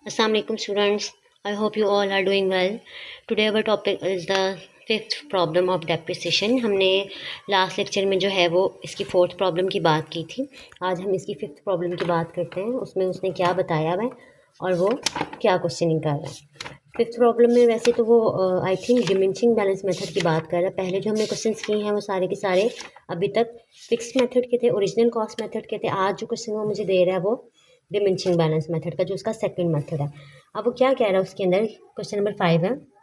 Assalamualaikum students. I hope you all are doing well. Today our topic is the fifth problem of depreciation. हमने last lecture में जो है वो इसकी fourth problem की बात की थी। आज हम इसकी फिफ्थ प्रॉब्लम की बात करते हैं, उसमें उसने क्या बताया है और वो क्या क्वेश्चनिंग कर रहा है। फिफ्थ प्रॉब्लम में वैसे तो वो I think diminishing balance method की बात कर रहा है। पहले जो हमने क्वेश्चंस किए हैं वो सारे के सारे अभी तक फिक्स मेथड के थे, ओरिजिनल कॉस्ट मेथड के थे। आज जो क्वेश्चन वो मुझे दे रहा है वो डिमिनिशिंग बैलेंस मेथड का, जो उसका सेकंड मेथड है। अब वो क्या कह रहा है उसके अंदर, क्वेश्चन नंबर 5 है।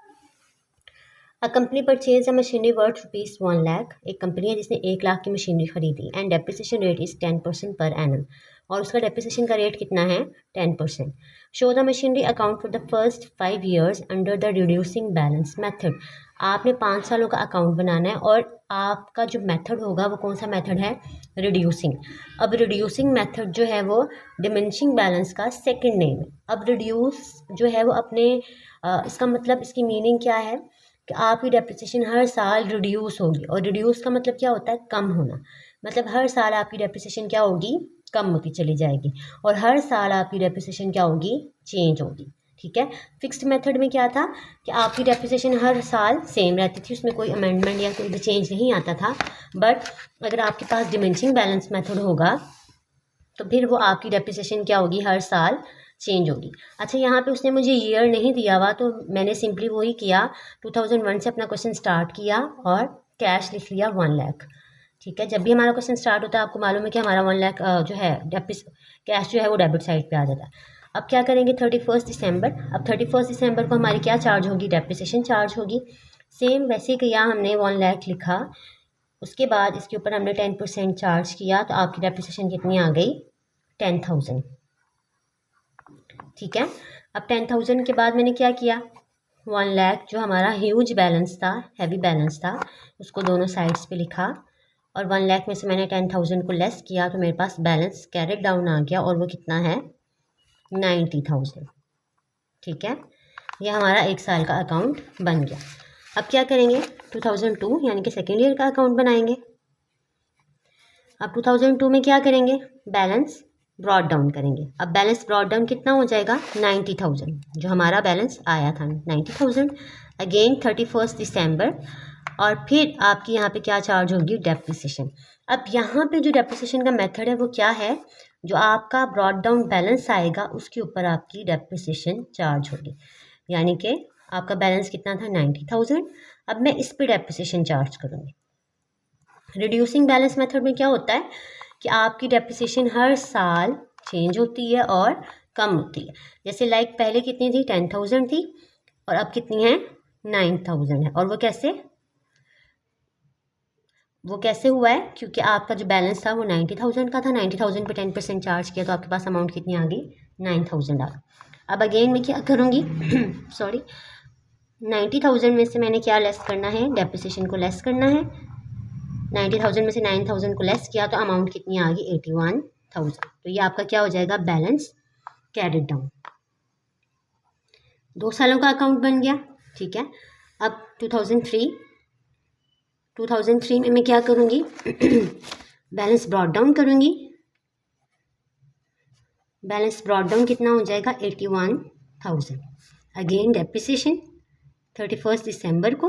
A company purchase a machinery worth ₹1,00,000। एक कंपनी है जिसने 1,00,000 की मशीनरी खरीदी and depreciation rate is 10% per annum, और उसका डेप्रिसिएशन का रेट कितना है 10%। Show the machinery account for the first 5 years under the reducing balance method. आपने 5 सालों का अकाउंट बनाना है और आपका जो मेथड होगा वो कौन सा मेथड है, रिड्यूसिंग। अब रिड्यूसिंग मेथड जो है वो डिमिनिशिंग बैलेंस का सेकंड नेम है। अब रिड्यूस जो है वो अपने इसका मतलब, इसकी मीनिंग क्या है कि आपकी डेप्रिसिएशन हर साल रिड्यूस होगी। और रिड्यूस का मतलब क्या होता है, कम होना। मतलब हर साल आपकी डेप्रिसिएशन क्या होगी, कम होती चली जाएगी, और हर साल आपकी डेप्रिसिएशन क्या होगी, चेंज होगी। ठीक है। फिक्स्ड मेथड में क्या था कि आपकी डेप्रिसिएशन हर साल सेम रहती थी, उसमें कोई अमेंडमेंट या कोई भी चेंज नहीं आता था। बट अगर आपके पास डिमिनिशिंग बैलेंस मेथड होगा तो फिर वो आपकी डेप्रिसिएशन क्या होगी, हर साल चेंज होगी। अच्छा, यहाँ पे उसने मुझे ईयर नहीं दिया हुआ, तो मैंने सिंपली वही किया, 2001 से अपना क्वेश्चन स्टार्ट किया और कैश लिख लिया 1,00,000। ठीक है। जब भी हमारा क्वेश्चन स्टार्ट होता है, आपको मालूम है कि हमारा 1,00,000 जो है कैश जो है वो डेबिट साइड पे आ जाता है। अब क्या करेंगे, 31 दिसंबर। अब 31 दिसंबर को हमारी क्या चार्ज होगी, डेप्रिसिएशन चार्ज होगी। सेम वैसे किया हमने, 1,00,000 लिखा, उसके बाद इसके ऊपर हमने 10% चार्ज किया, तो आपकी डेप्रिसिएशन कितनी आ गई, 10,000। ठीक है। अब 10,000 के बाद मैंने क्या किया, 1,00,000 जो हमारा ह्यूज बैलेंस था, हैवी बैलेंस था, उसको दोनों साइड्स पे लिखा, और 1,00,000 में से मैंने 10,000 को लेस किया, तो मेरे पास बैलेंस कैरेट डाउन आ गया, और वो कितना है, 90,000। ठीक है। ये हमारा एक साल का अकाउंट बन गया। अब क्या करेंगे, 2002 यानी कि सेकेंड ईयर का अकाउंट बनाएंगे। अब 2002 में क्या करेंगे, बैलेंस ब्रॉड डाउन करेंगे। अब बैलेंस ब्रॉड डाउन कितना हो जाएगा, 90,000, जो हमारा बैलेंस आया था 90,000। अगेन 31 दिसंबर, और फिर आपकी यहाँ पे क्या चार्ज होगी, डेप्रिसिएशन। अब यहाँ पे जो डेप्रिसिएशन का मेथड है वो क्या है, जो आपका ब्रॉड डाउन बैलेंस आएगा उसके ऊपर आपकी डेप्रिसिएशन चार्ज होगी। यानी कि आपका बैलेंस कितना था, 90,000। अब मैं इस पर डेप्रिसिएशन चार्ज करूँगी। रिड्यूसिंग बैलेंस मेथड में क्या होता है कि आपकी डेप्रिसिएशन हर साल चेंज होती है और कम होती है। जैसे लाइक पहले कितनी थी, 10,000 थी, और अब कितनी है, 9,000 है। और वो कैसे हुआ है, क्योंकि आपका जो बैलेंस था वो 90,000 का था, 90,000 पे 10% चार्ज किया, तो आपके पास अमाउंट कितनी आ गई, 9,000 आ गई। अब अगेन मैं क्या करूँगी सॉरी, 90,000 में से मैंने क्या लेस करना है, डेप्रिसिएशन को लेस करना है। 90,000 में से 9,000 को लेस किया, तो अमाउंट कितनी आ गई, 81,000। तो ये आपका क्या हो जाएगा, बैलेंस कैरिड डाउन। 2 सालों का अकाउंट बन गया। ठीक है। अब 2003 में मैं क्या करूँगी बैलेंस ब्रॉड डाउन करूँगी। बैलेंस ब्रॉड डाउन कितना हो जाएगा, 81,000। अगेन डेप्रिसिएशन 31 दिसंबर को,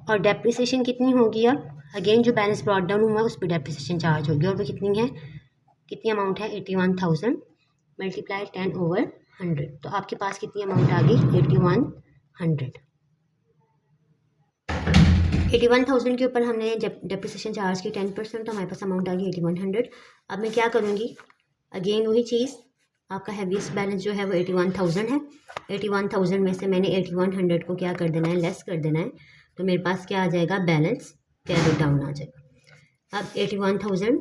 और डेप्रिसिएशन कितनी होगी, अब अगेन जो बैलेंस ब्रॉड डाउन हुआ उस पर डेप्रिसिएशन चार्ज होगी, और वो कितनी है, कितनी अमाउंट है, 81,000 मल्टीप्लाई 10/100। तो आपके पास कितनी अमाउंट आ गई, 8100। 81,000 के ऊपर हमने जब डेप्रिसिएशन चार्ज की 10%, तो हमारे पास अमाउंट आ गई 8100। अब मैं क्या करूँगी, अगेन वही चीज़, आपका हैवीएस्ट बैलेंस जो है वो 81,000 है। 81,000 में से मैंने 8100 को क्या कर देना है, लेस कर देना है, तो मेरे पास क्या आ जाएगा, बैलेंस कैरी डाउन आ जाएगा। अब 81,000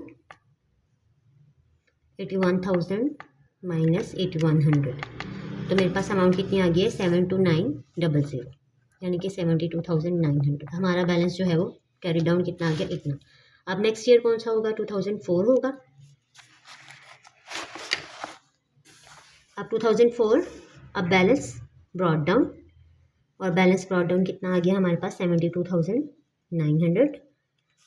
माइनस 8100, तो मेरे पास अमाउंट कितनी आ गई है, 72900, यानी कि 72,900। हमारा बैलेंस जो है वो कैरी डाउन कितना आ गया, इतना। अब नेक्स्ट ईयर कौन सा होगा, 2004 होगा। अब 2004, अब बैलेंस ब्रॉड डाउन, और बैलेंस ब्रॉड डाउन कितना आ गया हमारे पास, 72,900।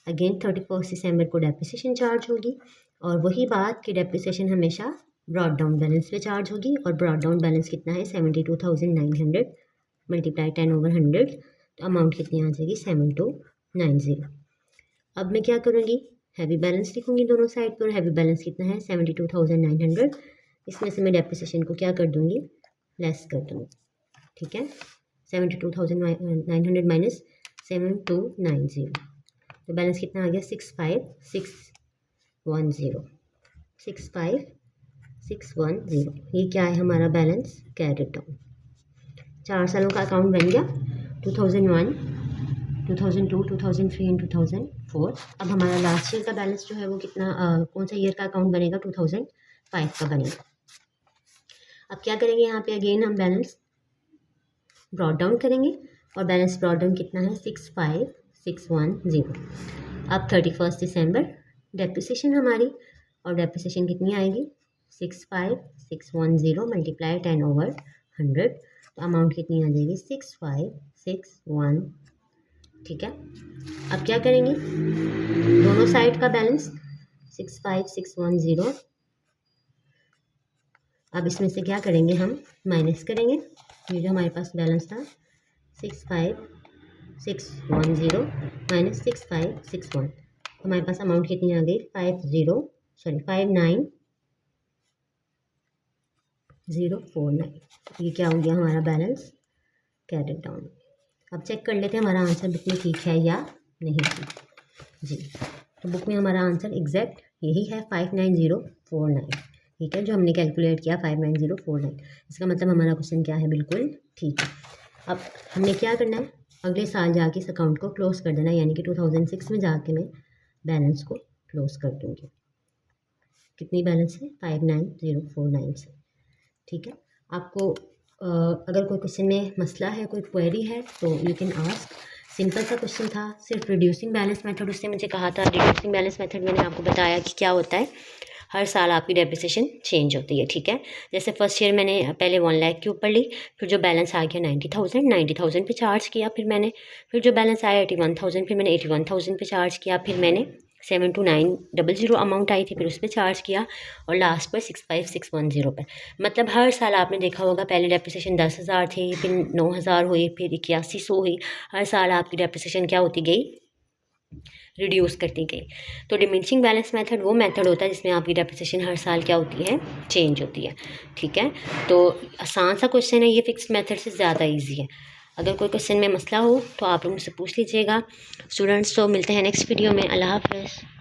अगेन 31 दिसंबर को डेप्रिसिएशन चार्ज होगी, और वही बात कि डेप्रिसिएशन हमेशा ब्रॉड डाउन बैलेंस पे चार्ज होगी, और ब्रॉड डाउन बैलेंस कितना है 72,900 मल्टीप्लाई 10/100, तो अमाउंट कितनी आ जाएगी 7290। अब मैं क्या करूँगी, हैवी बैलेंस लिखूँगी दोनों साइड पर। हैवी बैलेंस कितना है 72,900, इसमें से मैं डेप्रिसिएशन को क्या कर दूँगी, लेस कर दूँगी। ठीक है, 72,900 माइनस 7290, तो बैलेंस कितना आ गया 65610, 65610। ये क्या है हमारा बैलेंस, कैरेट डाउन। 4 सालों का अकाउंट बन गया, 2001, 2002, 2003 एंड 2004। अब हमारा लास्ट ईयर का बैलेंस जो है वो कितना, कौन सा ईयर का अकाउंट बनेगा, 2005 का बनेगा। अब क्या करेंगे यहाँ पे, अगेन हम बैलेंस ब्रॉड डाउन करेंगे, और बैलेंस ब्रॉड डाउन कितना है 65610। अब 31 दिसंबर डेप्रिसिएशन हमारी, और डेप्रिसिएशन कितनी आएगी 65610 मल्टीप्लाई 10/100, तो अमाउंट कितनी आ जाएगी 6561। ठीक है, अब क्या करेंगे, दोनों साइड का बैलेंस 65610, अब इसमें से क्या करेंगे, हम माइनस करेंगे। ये जो हमारे पास बैलेंस था 65610 माइनस 6561, हमारे पास अमाउंट कितनी आ गई 59049। ये क्या हो गया हमारा बैलेंस, कैरेट डाउन। अब चेक कर लेते हैं हमारा आंसर बुक में ठीक है या नहीं जी। तो बुक में हमारा आंसर एग्जैक्ट यही है 59049। ठीक है, जो हमने कैलकुलेट किया 59049, इसका मतलब हमारा क्वेश्चन क्या है, बिल्कुल ठीक है। अब हमने क्या करना है, अगले साल जाके इस अकाउंट को क्लोज कर देना, यानी कि 2006 में जाके मैं बैलेंस को क्लोज कर दूँगी। कितनी बैलेंस है 59049 से। ठीक है, आपको अगर कोई क्वेश्चन में मसला है, कोई क्वेरी है, तो यू कैन आस्क। सिंपल सा क्वेश्चन था, सिर्फ रिड्यूसिंग बैलेंस मेथड उसने मुझे कहा था। रिड्यूसिंग बैलेंस मेथड मैंने आपको बताया कि क्या होता है, हर साल आपकी डेप्रिसिएशन चेंज होती है। ठीक है, जैसे फर्स्ट ईयर मैंने पहले 1 लाख के ऊपर ली, फिर जो बैलेंस आ गया 90,000 पे चार्ज किया, फिर जो बैलेंस आया 81,000, फिर मैंने 81,000 पे चार्ज किया, फिर मैंने 72900 अमाउंट आई थी, फिर उस पर चार्ज किया, और लास्ट पर 65610 पर। मतलब हर साल आपने देखा होगा, पहले डेप्रिसिएशन 10,000 थी, फिर 9,000 हुई, फिर 8100 हुई। हर साल आपकी डेप्रिसिएशन क्या होती गई, रिड्यूस करती गई। तो डिमिनिशिंग बैलेंस मेथड वो मेथड होता है जिसमें आपकी डेप्रिसिएशन हर साल क्या होती है, चेंज होती है। ठीक है, तो आसान सा क्वेश्चन है ये, फिक्स्ड मेथड से ज़्यादा ईजी है। अगर कोई क्वेश्चन में मसला हो तो आप लोग मुझसे पूछ लीजिएगा। स्टूडेंट्स, तो मिलते हैं नेक्स्ट वीडियो में। अल्लाह हाफ़िज़।